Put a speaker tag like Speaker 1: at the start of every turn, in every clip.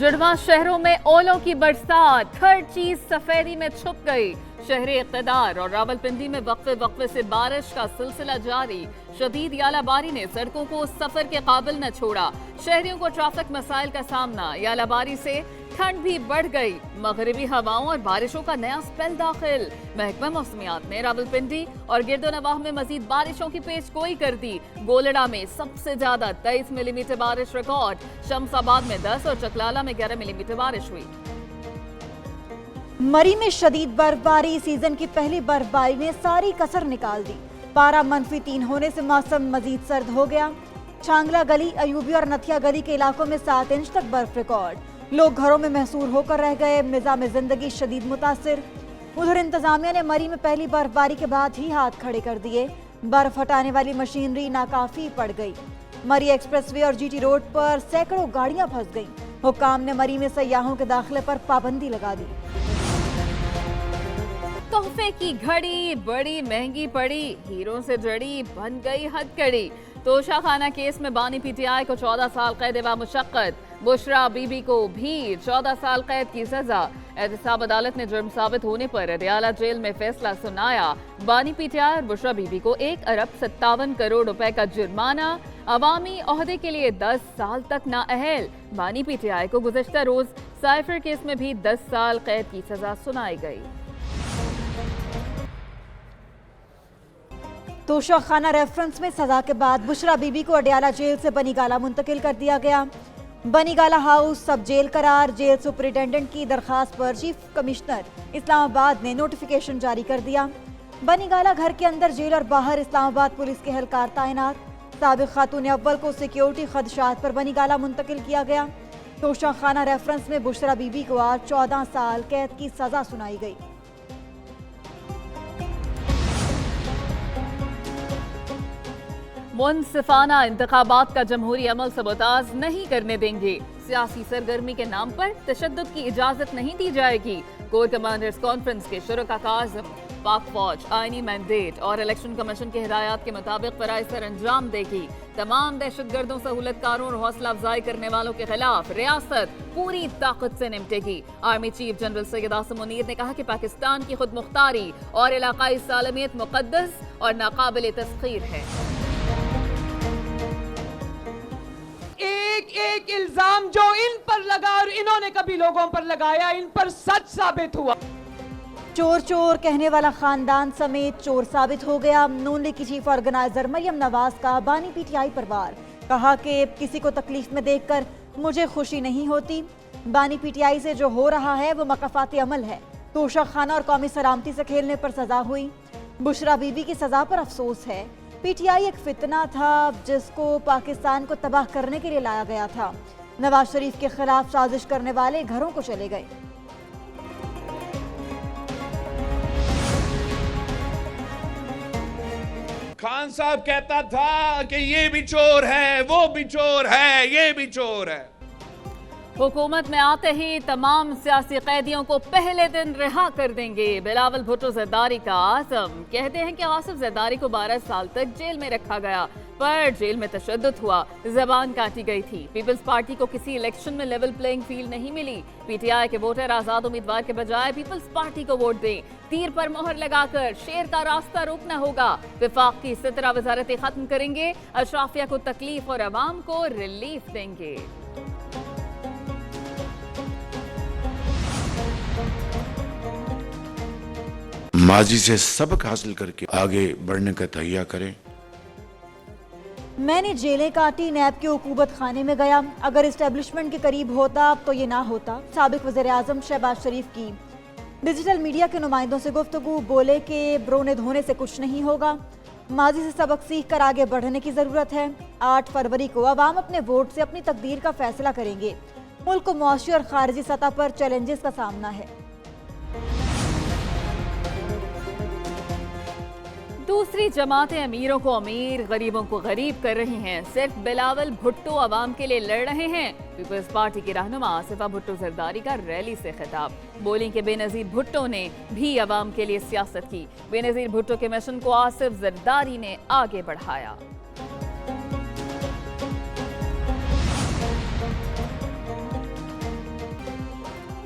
Speaker 1: जुड़वा शहरों में ओलों की बरसात, हर चीज सफेदी में छुप गई। शहरी इक़्तिदार और रावलपिंडी में वक्फे से बारिश का सिलसिला जारी। शदीद यालाबारी ने सड़कों को सफर के काबिल न छोड़ा। शहरियों को ट्रैफिक मसाइल का सामना। यालाबारी से ठंड भी बढ़ गई। मगरिबी हवाओं और बारिशों का नया स्पेल दाखिल। महकमा मौसमियात ने रावलपिंडी और गिरदोनवाह में मजीद बारिशों की पेशगोई कर दी। गोलड़ा में सबसे ज्यादा 23 मिलीमीटर बारिश रिकॉर्ड। शमसाबाद में 10 और चकलाला में 11 मिलीमीटर बारिश हुई।
Speaker 2: मरी में शदीद बर्फबारी। सीजन की पहली बर्फबारी ने सारी कसर निकाल दी। पारा -3 होने से मौसम मजीद सर्द हो गया। छांगला गली, अयूबी और नथिया गली के इलाकों में 7 इंच तक बर्फ रिकॉर्ड। लोग घरों में महसूर होकर रह गए। निज़ाम जिंदगी शदीद मुतासिर। उधर इंतजामिया ने मरी में पहली बर्फबारी के बाद ही हाथ खड़े कर दिए। बर्फ हटाने वाली मशीनरी नाकाफी पड़ गई। मरी एक्सप्रेसवे और जीटी रोड पर सैकड़ों गाड़ियां फंस गईं। हुक्काम ने मरी में सयाहों के दाखिले पर पाबंदी लगा दी।
Speaker 1: तोहफे की घड़ी बड़ी महंगी पड़ी। हीरों से जड़ी बन गई हथकड़ी। तोशाखाना केस में बानी पीटीआई को 14 साल कैद व मुशक्कत। बुशरा बीबी को भी 14 साल कैद की सजा। एहतसाब अदालत ने जुर्म साबित होने पर अडयाला जेल में फैसला सुनाया। बानी पीटीआई और बुशरा बीबी को 1 अरब 57 करोड़ रुपए का जुर्माना। अवामी ओहदे के लिए 10 साल तक नाअहल। बानी पीटीआई को गुज़श्ता रोज साइफर केस में भी 10 साल कैद की सजा सुनाई गई।
Speaker 2: तोशाखाना रेफरेंस में सजा के बाद बुशरा बीबी को अडयाला जेल से बनीगाला मुंतकिल कर दिया गया। बनीगाला हाउस सब जेल करार। जेल सुपरिटेंडेंट की दरखास्त पर चीफ कमिश्नर इस्लामाबाद ने नोटिफिकेशन जारी कर दिया। बनीगाला घर के अंदर जेल और बाहर इस्लामाबाद पुलिस के एहलकार तैनात। साबिक खातून अव्वल को सिक्योरिटी खदशात पर बनीगाला मुंतकिल किया गया। तोशाखाना रेफरेंस में बुशरा बीबी को आज 14 साल कैद की सजा सुनाई गई।
Speaker 1: मुनसिफाना इंतखाबात का जमहूरी अमल सबोताज नहीं करने देंगे। सियासी सरगर्मी के नाम पर तशद्दुद की इजाजत नहीं दी जाएगी। कोर कमांडर्स कॉन्फ्रेंस के शुरका का आज़म पाक फौज आईनी मैंडेट और इलेक्शन कमीशन के हिदायत के मुताबिक फराइज सर अंजाम देगी। तमाम दहशतगर्दों, सहूलतकारों और हौसला अफजाई करने वालों के खिलाफ रियासत पूरी ताकत से निपटेगी। Army chief general Syed Asim Munir ने कहा कि पाकिस्तान की खुद मुख्तारी और इलाकाई सालमियत मुकद्दस और नाकाबिल तस्खीर है।
Speaker 3: एक इल्जाम जो इन पर लगा और इन्होंने कभी लोगों पर लगाया, इन पर सच साबित हुआ।
Speaker 2: चोर चोर कहने वाला खानदान समेत चोर साबित हो गया। नून लीग की चीफ ऑर्गेनाइजर मरियम नवाज का बानी पीटीआई पर वार। कहा कि किसी को तकलीफ में देखकर मुझे खुशी नहीं होती। बानी पीटीआई से जो हो रहा है वो मकफाती अमल है। तोशाखाना और कौमी सलामती से खेलने पर सजा हुई। बुशरा बीबी की सजा पर अफसोस है। पीटीआई एक फितना था जिसको पाकिस्तान को तबाह करने के लिए लाया गया था। नवाज शरीफ के खिलाफ साजिश करने वाले घरों को चले गए।
Speaker 4: खान साहब कहता था कि ये भी चोर है, वो भी चोर है, ये भी चोर है।
Speaker 1: हुकूमत में आते ही तमाम सियासी कैदियों को पहले दिन रिहा कर देंगे। बिलावल भुट्टो जरदारी का आज़म। कहते हैं कि आसिफ जरदारी को 12 साल तक जेल में रखा गया, पर जेल में तशद्दुद हुआ, जबान काटी गई थी। पीपल्स पार्टी को किसी इलेक्शन में लेवल प्लेइंग फील्ड नहीं मिली। पीटीआई के वोटर आजाद उम्मीदवार के बजाय पीपल्स पार्टी को वोट दें। तीर पर मोहर लगाकर शेर का रास्ता रोकना होगा। विफाक की 17 वजारतें खत्म करेंगे। अशराफिया को तकलीफ और अवाम को रिलीफ देंगे।
Speaker 5: माजी से सबक हासिल करके आगे बढ़ने का तैयार करें।
Speaker 2: मैंने जेलें काटी, नैब के हुकूमत खाने में गया। अगर इस्टेब्लिशमेंट के करीब होता तो ये ना होता। साबिक वज़ीर आज़म शहबाज शरीफ की डिजिटल मीडिया के नुमाइंदों से गुफ्तगू। बोले कि ब्रोने धोने से कुछ नहीं होगा। माजी से सबक सीख कर आगे बढ़ने की ज़रूरत है। 8 फरवरी को अवाम अपने वोट से अपनी तकदीर का फैसला करेंगे। मुल्क को मुआशी और खारजी सतह पर चैलेंजेस का सामना है।
Speaker 1: दूसरी जमातें अमीरों को अमीर, गरीबों को गरीब कर रही हैं। सिर्फ बिलावल भुट्टो अवाम के लिए लड़ रहे हैं। पीपल्स पार्टी की रहनुमा आसिफा भुट्टो जरदारी का रैली से खिताब। बोली कि बेनजीर भुट्टो ने भी अवाम के लिए सियासत की। बेनजीर भुट्टो के मिशन को आसिफ जरदारी ने आगे बढ़ाया।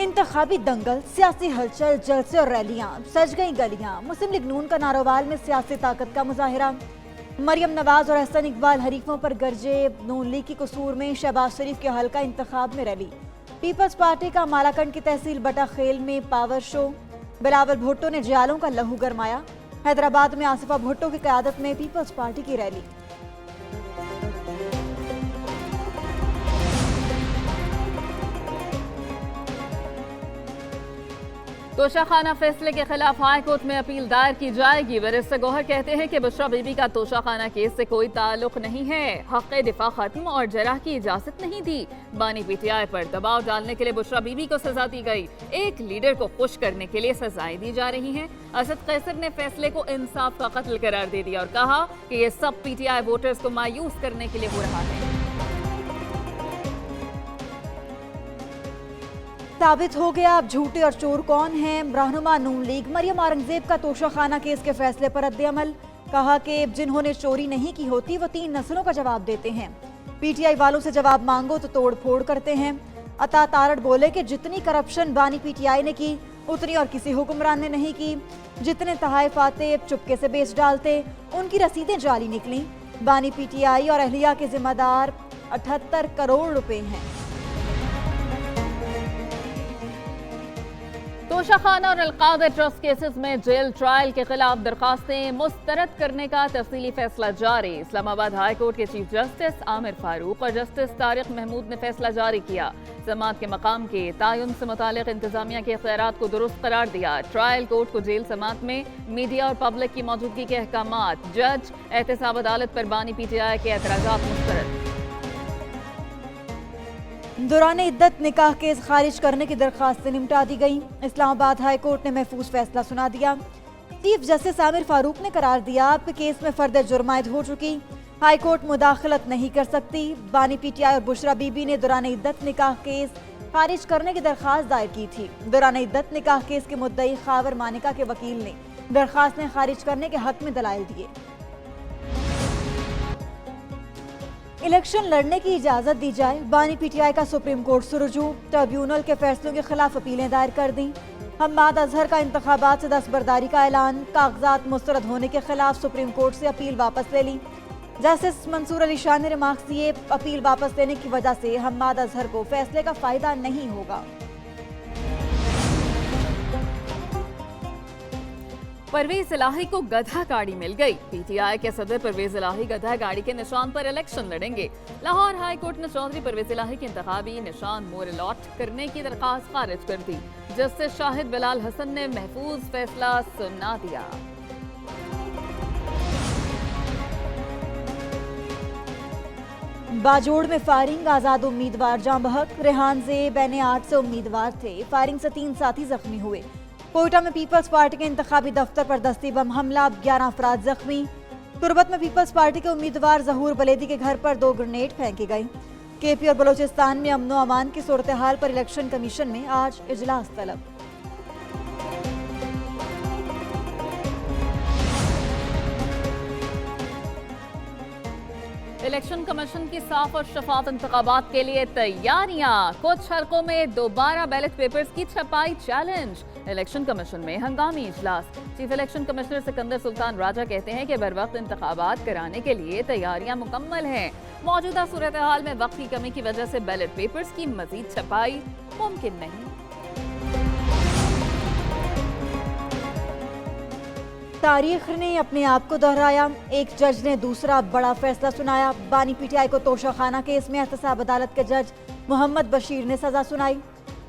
Speaker 2: इंतखाबी दंगल, सियासी हलचल, जलसे और रैलियां, सज गई गलियां। मुस्लिम लीग नून का नारोवाल में सियासी ताकत का मुजाहिरा। मरियम नवाज और अहसन इकबाल हरीफों पर गरजे। नून लीग की कसूर में शहबाज शरीफ के हल्का इंतखाब में रैली। पीपल्स पार्टी का मालाकंड की तहसील बटा खेल में पावर शो। बिलावल भुट्टो ने जियालों का लहू गरमाया। हैदराबाद में आसिफा भुट्टो की क़यादत में पीपल्स पार्टी की रैली।
Speaker 1: तोशाखाना फैसले के खिलाफ हाई कोर्ट में अपील दायर की जाएगी। बैरिस्टर गौहर कहते हैं कि बुशरा बीबी का तोशाखाना केस से कोई ताल्लुक नहीं है। हक़ दिफा खत्म और जराह की इजाजत नहीं दी। बानी पीटीआई पर दबाव डालने के लिए बुशरा बीबी को सजा दी गई। एक लीडर को खुश करने के लिए सजाएं दी जा रही हैं। असद कैसर ने फैसले को इंसाफ का कत्ल करार दे दिया और कहा कि ये सब पीटीआई वोटर्स को मायूस करने के लिए हो रहा है।
Speaker 2: साबित हो गया अब झूठे और चोर कौन हैं। रहनुमा नून लीग मरियम औरंगजेब का तोशाखाना केस के फैसले पर रद्द-ए-अमल। कहा कि जिन्होंने चोरी नहीं की होती वो 3 नस्लों का जवाब देते हैं। पीटीआई वालों से जवाब मांगो तो तोड़ फोड़ करते हैं। अता तारड़ बोले कि जितनी करप्शन बानी पीटीआई ने की उतनी और किसी हुक्मरान ने नहीं की। जितने तहाइफ आते चुपके से बेच डालते, उनकी रसीदें जाली निकली। बानी पीटीआई और अहलिया के जिम्मेदार 78 करोड़ रुपए हैं।
Speaker 1: तोशाखाना और अलकायदा ट्रस्ट केसेस में जेल ट्रायल के खिलाफ दरखास्तें मुस्तरद करने का तफसीली फैसला जारी। इस्लामाबाद हाई कोर्ट के चीफ जस्टिस आमिर फारूक और जस्टिस तारिक महमूद ने फैसला जारी किया। समाअत के मकाम के तयन से मुतालिक इंतजामिया के इख्तियारात को दुरुस्त करार दिया। ट्रायल कोर्ट को जेल समाअत में मीडिया और पब्लिक की मौजूदगी के अहकामात। जज एहतसाब अदालत पर बानी पीटीआई के एतराजात मुस्तरद।
Speaker 2: दौरान इद्दत निकाह केस खारिज करने की दरखास्त से निपटा दी गई। इस्लामाबाद हाई कोर्ट ने महफूज फैसला सुना दिया। चीफ जस्टिस आमिर फारूक ने करार दिया कि केस में फर्द जुर्म आयद हो चुकी, हाई कोर्ट मुदाखलत नहीं कर सकती। बानी पीटीआई और बुशरा बीबी ने दौरान इद्दत निकाह केस खारिज करने की दरखास्त दायर की थी। दौरान इद्दत निकाह केस के मुद्दई खावर मानिका के वकील ने दरखास्तें खारिज करने के हक में दलाइल दिए। इलेक्शन लड़ने की इजाजत दी जाए, बानी पीटीआई का सुप्रीम कोर्ट से रुजू। ट्रिब्यूनल के फैसलों के खिलाफ अपीलें दायर कर दी। हम्माद अजहर का इंतखाबात से दस्तबरदारी का ऐलान। कागजात मुस्तरद होने के खिलाफ सुप्रीम कोर्ट से अपील वापस ले ली। जस्टिस मंसूर अली शाह ने रिमार्क्स दिए, अपील वापस लेने की वजह से हम्माद अजहर को फैसले का फायदा नहीं होगा।
Speaker 1: परवेज इलाही को गधा गाड़ी मिल गई। पीटीआई के सदर परवेज इलाही गधा गाड़ी के निशान पर इलेक्शन लड़ेंगे। लाहौर हाई कोर्ट ने चौधरी परवेज इलाही के इंतखाबी निशान मोर अलॉट करने की दरखास्त खारिज कर दी। जस्टिस शाहिद बिलाल हसन ने महफूज फैसला सुना दिया।
Speaker 2: बाजोड़ में फायरिंग, आजाद उम्मीदवार जां बहक। रेहान ज़ेब N8 से उम्मीदवार थे। फायरिंग से 3 साथी जख्मी हुए। कोयटा में पीपल्स पार्टी के इंतखाबी दफ्तर पर दस्ती बम हमला, 11 अफराद जख्मी। तुरबत में पीपल्स पार्टी के उम्मीदवार जहूर बलेदी के घर पर 2 ग्रेनेड फेंके गए। केपी और बलोचिस्तान में अमनो अमान की सूरत हाल पर इलेक्शन कमीशन में आज इजलास तलब।
Speaker 1: इलेक्शन कमीशन की साफ और शफाफ इंतखाबात के लिए तैयारियां। कुछ हलकों में दोबारा बैलेट पेपर्स की छपाई चैलेंज। इलेक्शन कमीशन में हंगामी इजलास। Chief election commissioner Sikandar Sultan Raja कहते हैं कि बर वक्त इंतखाबात कराने के लिए तैयारियां मुकम्मल हैं। मौजूदा सूरत हाल में वक्त की कमी की वजह से बैलेट पेपर्स की मजीद छपाई मुमकिन नहीं।
Speaker 2: तारीख ने अपने आप को दोहराया। एक जज ने दूसरा बड़ा फैसला सुनाया। बानी पीटीआई को तोशाखाना केस में एहतसाब अदालत के जज मोहम्मद बशीर ने सजा सुनाई।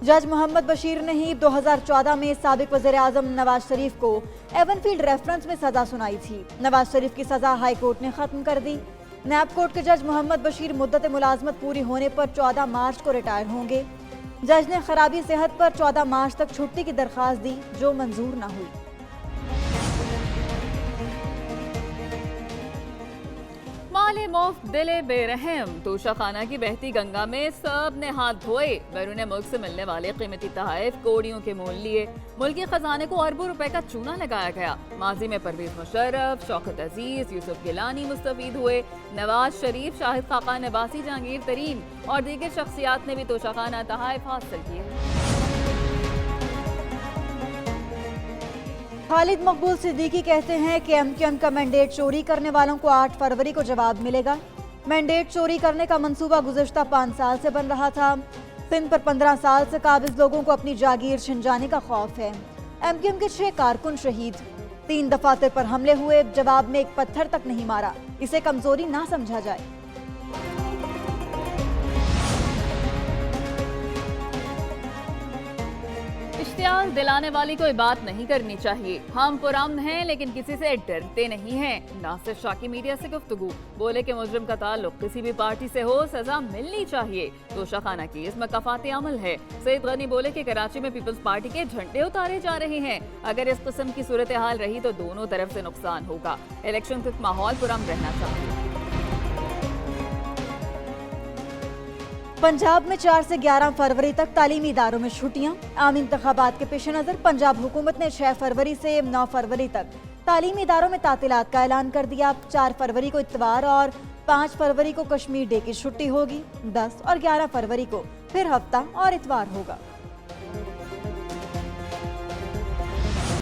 Speaker 2: जज मोहम्मद बशीर ने ही 2014 में साबिक वज़ीर आज़म नवाज शरीफ को एवनफील्ड रेफरेंस में सजा सुनाई थी। नवाज शरीफ की सजा हाई कोर्ट ने खत्म कर दी। नैब कोर्ट के जज मोहम्मद बशीर मुद्दत मुलाजमत पूरी होने पर 14 मार्च को रिटायर होंगे। जज ने खराबी सेहत पर 14 मार्च तक छुट्टी की दरखास्त दी, जो मंजूर न हुई।
Speaker 1: माले मुफ्त दिले बेरहम। तोशाखाना की बहती गंगा में सब ने हाथ धोए। बैरून मुल्क से मिलने वाले कीमती तहाइफ कोड़ियों के मोल लिए। मुल्की खजाने को अरबों रुपए का चूना लगाया गया। माजी में परवेज मुशर्रफ, शौकत अजीज, यूसुफ गिलानी मुस्तफीद हुए। नवाज शरीफ, शाहिद खाकान अब्बासी, जहांगीर तरीन और दीगर शख्सियात ने भी तोशाखाना तहाइफ हासिल किए।
Speaker 2: खालिद मकबूल सिद्दीकी कहते हैं कि एमक्यूएम का मैंडेट चोरी करने वालों को 8 फरवरी को जवाब मिलेगा। मैंडेट चोरी करने का मंसूबा गुज़श्ता 5 साल से बन रहा था। सिंध पर 15 साल से काबिज लोगों को अपनी जागीर छिन जाने का खौफ है। एमक्यूएम के 6 कारकुन शहीद। 3 दफातर पर हमले हुए, जवाब में एक पत्थर तक नहीं मारा। इसे कमजोरी ना समझा जाए।
Speaker 1: इश्तियाक दिलाने वाली कोई बात नहीं करनी चाहिए। हम पुरअमन हैं लेकिन किसी से डरते नहीं हैं। नासिर शाह की मीडिया से गुफ्तगू, बोले कि मुजरिम का ताल्लुक किसी भी पार्टी से हो, सजा मिलनी चाहिए। तोशाखाना केस में कफाते अमल है। सईद गनी बोले कि कराची में पीपल्स पार्टी के झंडे उतारे जा रहे हैं। अगर इस किस्म की सूरत हाल रही तो दोनों तरफ से नुकसान होगा। इलेक्शन तक माहौल पुरअमन रहना चाहिए।
Speaker 2: पंजाब में 4 से 11 फरवरी तक तालीमी इदारों में छुट्टियां। आम इंतखाबात के पेश नज़र पंजाब हुकूमत ने 6 फरवरी से 9 फरवरी तक तालीमी इदारों में तातीलात का ऐलान कर दिया। 4 फरवरी को इतवार और 5 फरवरी को कश्मीर डे की छुट्टी होगी। 10 और 11 फरवरी को फिर हफ्ता और इतवार होगा।